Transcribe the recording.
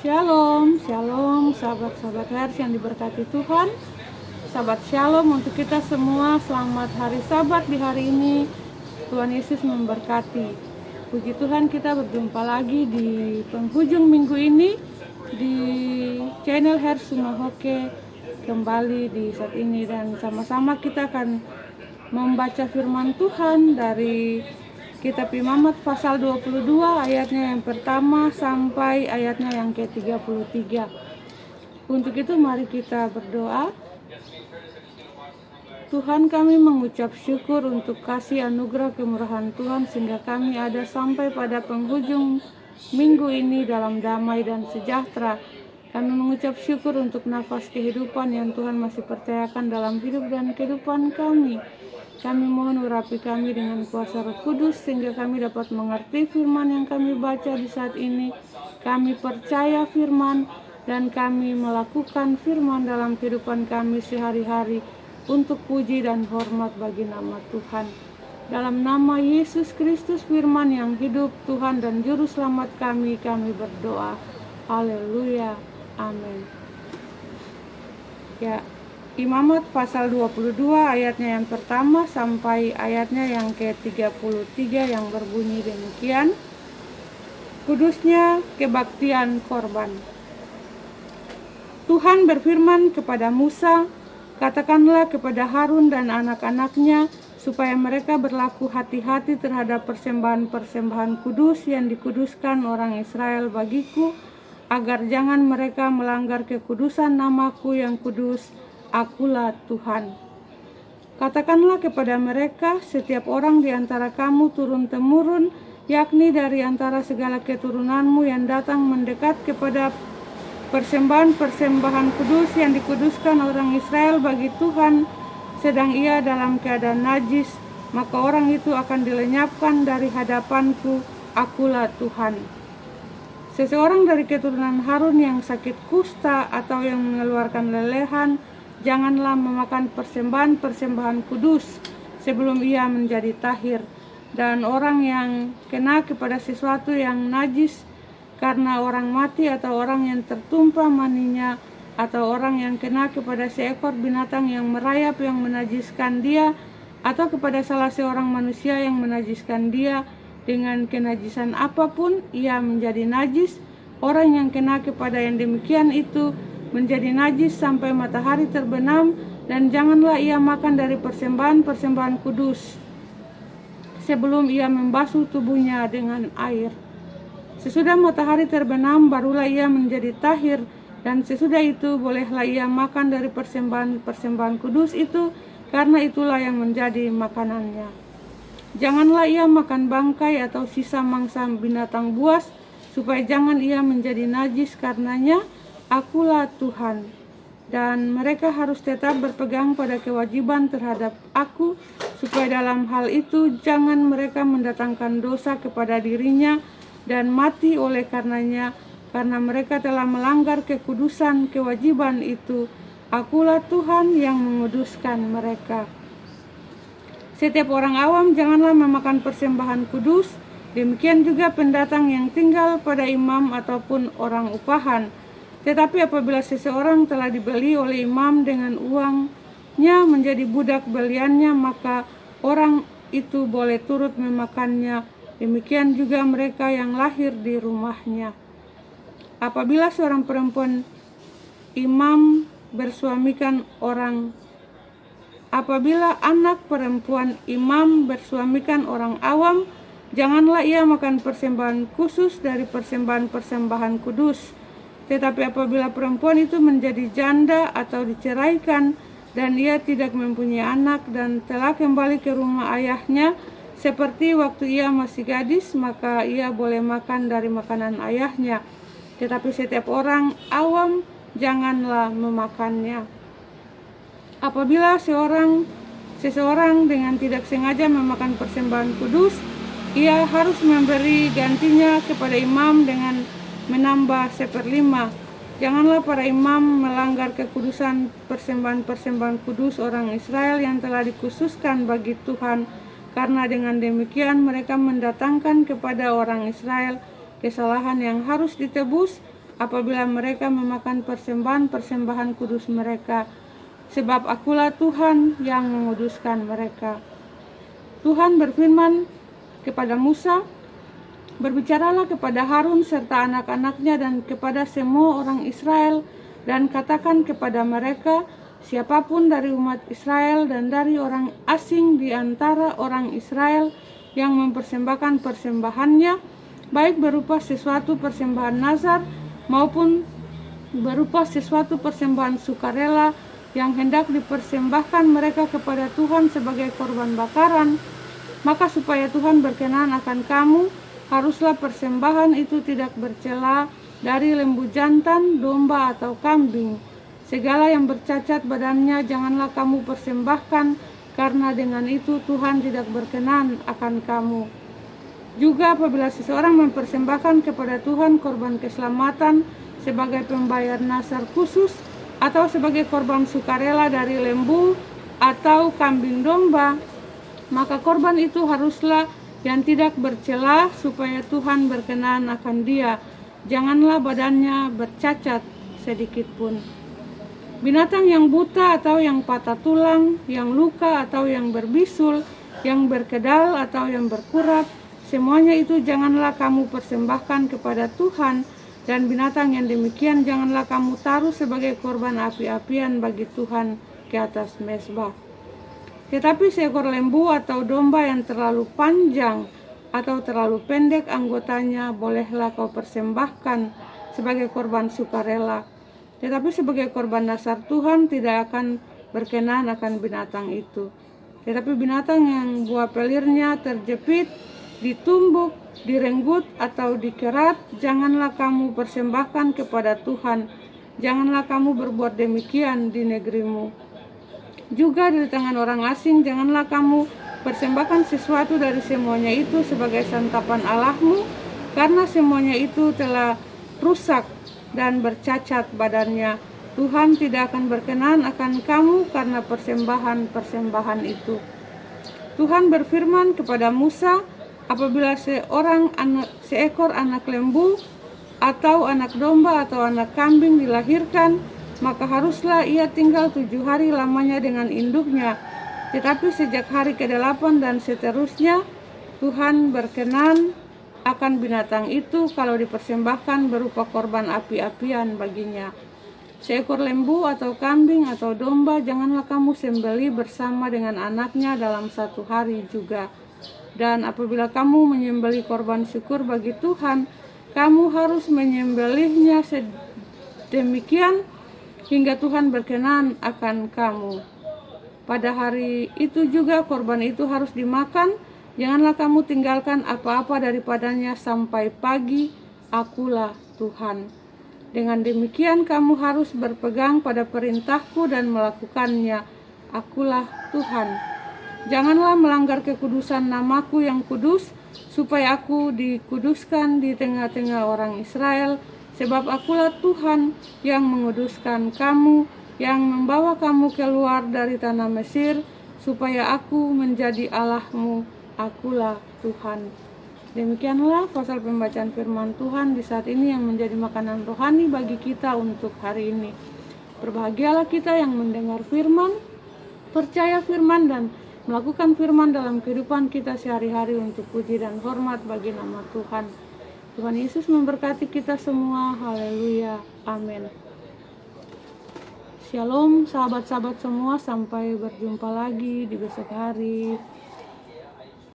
Shalom, shalom, sahabat-sahabat Hers yang diberkati Tuhan. Sahabat shalom untuk kita semua, selamat hari Sabat di hari ini. Tuhan Yesus memberkati. Puji Tuhan, kita berjumpa lagi di penghujung minggu ini di channel Hers Sumahoke kembali di saat ini, dan sama-sama kita akan membaca firman Tuhan dari Kitab Imamat pasal 22 ayatnya yang pertama sampai ayatnya yang ke-33. Untuk itu mari kita berdoa. Tuhan, kami mengucap syukur untuk kasih anugerah kemurahan Tuhan sehingga kami ada sampai pada penghujung minggu ini dalam damai dan sejahtera. Kami mengucap syukur untuk nafas kehidupan yang Tuhan masih percayakan dalam hidup dan kehidupan kami. Kami mohon urapi kami dengan kuasa Roh Kudus sehingga kami dapat mengerti firman yang kami baca di saat ini. Kami percaya firman dan kami melakukan firman dalam kehidupan kami sehari-hari untuk puji dan hormat bagi nama Tuhan. Dalam nama Yesus Kristus firman yang hidup, Tuhan dan Juru Selamat kami berdoa. Haleluya. Amin. Ya, Imamat pasal 22 ayatnya yang pertama sampai ayatnya yang ke-33 yang berbunyi demikian. Kudusnya kebaktian korban. Tuhan berfirman kepada Musa, katakanlah kepada Harun dan anak-anaknya supaya mereka berlaku hati-hati terhadap persembahan-persembahan kudus yang dikuduskan orang Israel bagiku, agar jangan mereka melanggar kekudusan namaku yang kudus. Akulah Tuhan. Katakanlah kepada mereka, setiap orang di antara kamu turun-temurun, yakni dari antara segala keturunanmu yang datang mendekat kepada persembahan-persembahan kudus yang dikuduskan orang Israel bagi Tuhan, sedang ia dalam keadaan najis, maka orang itu akan dilenyapkan dari hadapanku. Akulah Tuhan. Seseorang dari keturunan Harun yang sakit kusta atau yang mengeluarkan lelehan, janganlah memakan persembahan-persembahan kudus sebelum ia menjadi tahir. Dan orang yang kena kepada sesuatu yang najis karena orang mati atau orang yang tertumpah maninya atau orang yang kena kepada seekor binatang yang merayap yang menajiskan dia atau kepada salah seorang manusia yang menajiskan dia dengan kenajisan apapun, ia menjadi najis. Orang yang kena kepada yang demikian itu menjadi najis sampai matahari terbenam, dan janganlah ia makan dari persembahan-persembahan kudus sebelum ia membasuh tubuhnya dengan air. Sesudah matahari terbenam barulah ia menjadi tahir, dan sesudah itu bolehlah ia makan dari persembahan-persembahan kudus itu, karena itulah yang menjadi makanannya. Janganlah ia makan bangkai atau sisa mangsa binatang buas, supaya jangan ia menjadi najis karenanya. Akulah Tuhan. Dan mereka harus tetap berpegang pada kewajiban terhadap aku, supaya dalam hal itu jangan mereka mendatangkan dosa kepada dirinya dan mati oleh karenanya, karena mereka telah melanggar kekudusan kewajiban itu. Akulah Tuhan yang menguduskan mereka. Setiap orang awam janganlah memakan persembahan kudus, demikian juga pendatang yang tinggal pada imam ataupun orang upahan. Tetapi apabila seseorang telah dibeli oleh imam dengan uangnya menjadi budak beliannya, maka orang itu boleh turut memakannya. Demikian juga mereka yang lahir di rumahnya. Apabila seorang perempuan imam bersuamikan apabila anak perempuan imam bersuamikan orang awam, janganlah ia makan persembahan khusus dari persembahan-persembahan kudus. Tetapi apabila perempuan itu menjadi janda atau diceraikan dan ia tidak mempunyai anak dan telah kembali ke rumah ayahnya seperti waktu ia masih gadis, maka ia boleh makan dari makanan ayahnya. Tetapi setiap orang awam janganlah memakannya. Apabila seseorang dengan tidak sengaja memakan persembahan kudus, ia harus memberi gantinya kepada imam dengan menambah 1/5. Janganlah para imam melanggar kekudusan persembahan-persembahan kudus orang Israel yang telah dikhususkan bagi Tuhan, karena dengan demikian mereka mendatangkan kepada orang Israel kesalahan yang harus ditebus apabila mereka memakan persembahan-persembahan kudus mereka, sebab akulah Tuhan yang menguduskan mereka. Tuhan berfirman kepada Musa, "Berbicaralah kepada Harun serta anak-anaknya dan kepada semua orang Israel, dan katakan kepada mereka, siapapun dari umat Israel dan dari orang asing di antara orang Israel yang mempersembahkan persembahannya, baik berupa sesuatu persembahan nazar maupun berupa sesuatu persembahan sukarela yang hendak dipersembahkan mereka kepada Tuhan sebagai korban bakaran, maka supaya Tuhan berkenan akan kamu, haruslah persembahan itu tidak bercela dari lembu jantan, domba atau kambing. Segala yang bercacat badannya janganlah kamu persembahkan, karena dengan itu Tuhan tidak berkenan akan kamu. Juga apabila seseorang mempersembahkan kepada Tuhan korban keselamatan sebagai pembayar nazar khusus atau sebagai korban sukarela dari lembu atau kambing domba, maka korban itu haruslah yang tidak bercela supaya Tuhan berkenan akan dia. Janganlah badannya bercacat sedikit pun. Binatang yang buta atau yang patah tulang, yang luka atau yang berbisul, yang berkedal atau yang berkurap, semuanya itu janganlah kamu persembahkan kepada Tuhan, dan binatang yang demikian janganlah kamu taruh sebagai korban api-apian bagi Tuhan ke atas mezbah. Tetapi seekor lembu atau domba yang terlalu panjang atau terlalu pendek anggotanya bolehlah kau persembahkan sebagai korban sukarela. Tetapi sebagai korban nazar Tuhan tidak akan berkenan akan binatang itu. Tetapi binatang yang buah pelirnya terjepit, ditumbuk, direnggut atau dikerat, janganlah kamu persembahkan kepada Tuhan. Janganlah kamu berbuat demikian di negerimu. Juga dari tangan orang asing janganlah kamu persembahkan sesuatu dari semuanya itu sebagai santapan Allahmu, karena semuanya itu telah rusak dan bercacat badannya. Tuhan tidak akan berkenan akan kamu karena persembahan-persembahan itu. Tuhan berfirman kepada Musa, apabila seekor anak lembu atau anak domba atau anak kambing dilahirkan, maka haruslah ia tinggal 7 hari lamanya dengan induknya. Tetapi sejak hari ke-8 dan seterusnya, Tuhan berkenan akan binatang itu kalau dipersembahkan berupa korban api-apian baginya. Seekor lembu atau kambing atau domba janganlah kamu sembelih bersama dengan anaknya dalam 1 hari juga. Dan apabila kamu menyembelih korban syukur bagi Tuhan, kamu harus menyembelihnya sedemikian hingga Tuhan berkenan akan kamu. Pada hari itu juga korban itu harus dimakan, janganlah kamu tinggalkan apa-apa daripadanya sampai pagi, akulah Tuhan. Dengan demikian kamu harus berpegang pada perintahku dan melakukannya, akulah Tuhan. Janganlah melanggar kekudusan namaku yang kudus, supaya aku dikuduskan di tengah-tengah orang Israel, sebab akulah Tuhan yang menguduskan kamu, yang membawa kamu keluar dari tanah Mesir, supaya aku menjadi Allahmu, akulah Tuhan. Demikianlah pasal pembacaan firman Tuhan di saat ini yang menjadi makanan rohani bagi kita untuk hari ini. Berbahagialah kita yang mendengar firman, percaya firman, dan melakukan firman dalam kehidupan kita sehari-hari untuk puji dan hormat bagi nama Tuhan. Tuhan Yesus memberkati kita semua. Haleluya. Amin. Shalom sahabat-sahabat semua, sampai berjumpa lagi di besok hari.